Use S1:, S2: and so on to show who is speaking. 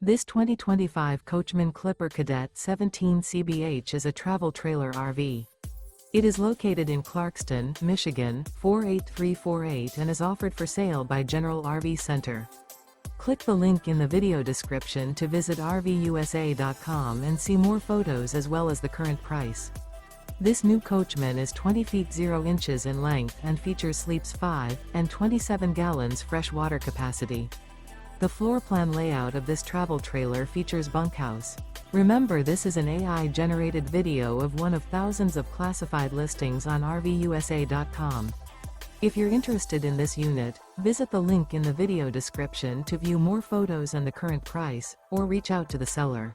S1: This 2025 Coachmen Clipper Cadet 17 CBH is a travel trailer RV. It is located in Clarkston, Michigan, 48348 and is offered for sale by General RV Center. Click the link in the video description to visit RVUSA.com and see more photos as well as the current price. This new Coachmen is 20 feet 0 inches in length and features sleeps 5 and 27 gallons fresh water capacity. The floor plan layout of this travel trailer features bunkhouse. Remember, this is an AI-generated video of one of thousands of classified listings on RVUSA.com. If you're interested in this unit, visit the link in the video description to view more photos and the current price, or reach out to the seller.